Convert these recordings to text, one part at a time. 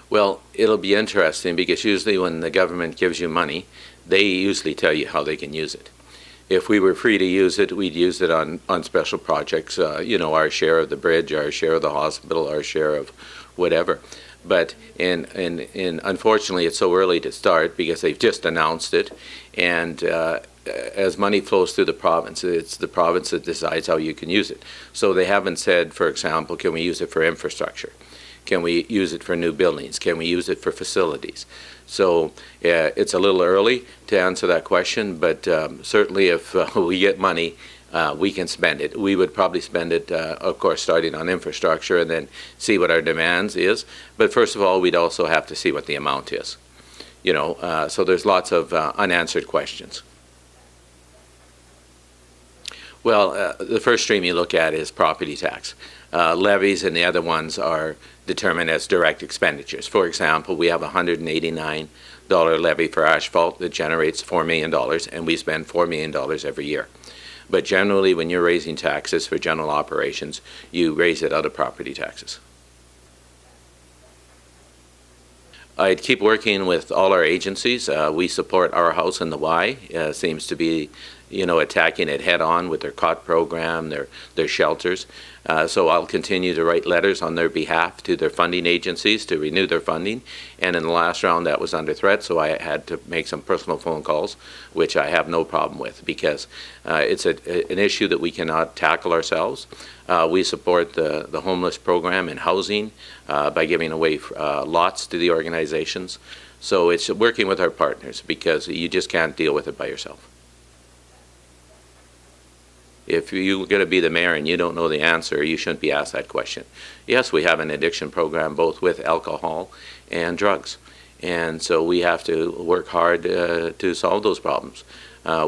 Well, it'll be interesting because usually when the government gives you money, they usually tell you how they can use it. If we were free to use it, we'd use it on special projects, our share of the bridge, our share of the hospital, our share of whatever. But unfortunately, it's so early to start because they've just announced it. And as money flows through the province, it's the province that decides how you can use it. So they haven't said, for example, can we use it for infrastructure? Can we use it for new buildings? Can we use it for facilities? So it's a little early to answer that question, but certainly if we get money, we can spend it. We would probably spend it, of course, starting on infrastructure and then see what our demands is. But first of all, we'd also have to see what the amount is. So there's lots of unanswered questions. Well, the first stream you look at is property tax. Levies and the other ones are determined as direct expenditures. For example, we have a $189 levy for asphalt that generates $4 million, and we spend $4 million every year. But generally, when you're raising taxes for general operations, you raise it out of property taxes. I'd keep working with all our agencies. We support Our House in the Y. Seems to be, attacking it head on with their COT program, their shelters. So I'll continue to write letters on their behalf to their funding agencies to renew their funding. And in the last round, that was under threat, so I had to make some personal phone calls, which I have no problem with because it's an issue that we cannot tackle ourselves. We support the homeless program and housing by giving away lots to the organizations. So it's working with our partners because you just can't deal with it by yourself. If you're going to be the mayor and you don't know the answer, you shouldn't be asked that question. Yes, we have an addiction program both with alcohol and drugs. And so we have to work hard to solve those problems.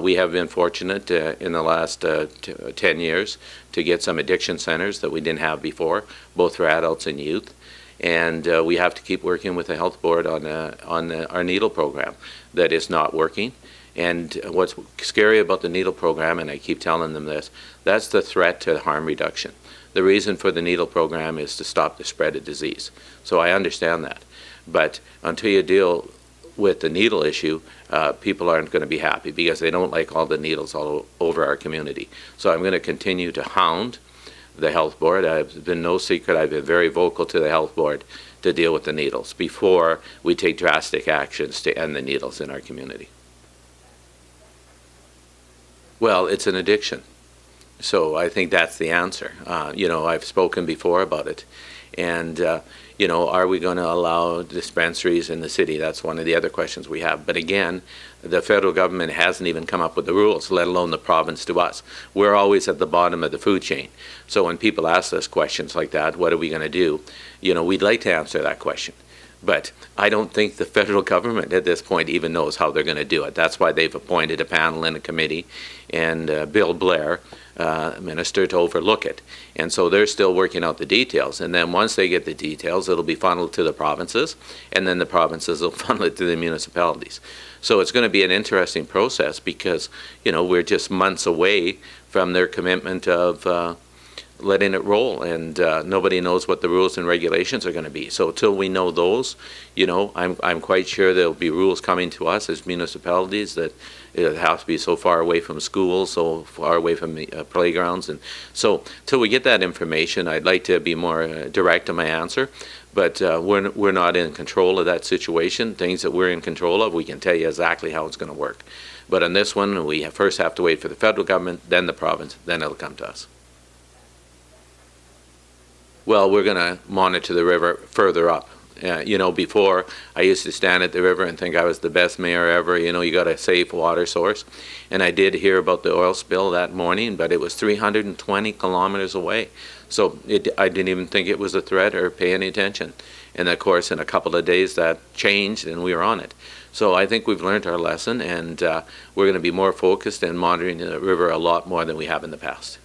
We have been fortunate in the last 10 years to get some addiction centers that we didn't have before, both for adults and youth. And we have to keep working with the health board on our needle program that is not working. And what's scary about the needle program, and I keep telling them this, that's the threat to harm reduction. The reason for the needle program is to stop the spread of disease. So I understand that. But until you deal with the needle issue, people aren't going to be happy because they don't like all the needles all over our community. So I'm going to continue to hound the health board. I've been no secret, I've been very vocal to the health board to deal with the needles before we take drastic actions to end the needles in our community. Well, it's an addiction. So I think that's the answer. I've spoken before about it. And, are we going to allow dispensaries in the city? That's one of the other questions we have. But again, the federal government hasn't even come up with the rules, let alone the province to us. We're always at the bottom of the food chain. So when people ask us questions like that, what are we going to do? We'd like to answer that question. But I don't think the federal government at this point even knows how they're going to do it. That's why they've appointed a panel and a committee and Bill Blair, minister, to overlook it. And so they're still working out the details. And then once they get the details, it'll be funneled to the provinces, and then the provinces will funnel it to the municipalities. So it's going to be an interesting process because, we're just months away from their commitment of letting it roll, and nobody knows what the rules and regulations are going to be. So till we know those, I'm quite sure there'll be rules coming to us as municipalities that it has to be so far away from schools, so far away from the playgrounds. And so till we get that information, I'd like to be more direct in my answer. But we're not in control of that situation. Things that we're in control of, we can tell you exactly how it's going to work. But on this one, we first have to wait for the federal government, then the province, then it'll come to us. Well, we're going to monitor the river further up. Before I used to stand at the river and think I was the best mayor ever. You got a safe water source. And I did hear about the oil spill that morning, but it was 320 kilometers away. So I didn't even think it was a threat or pay any attention. And of course, in a couple of days that changed and we were on it. So I think we've learned our lesson, and we're going to be more focused and monitoring the river a lot more than we have in the past.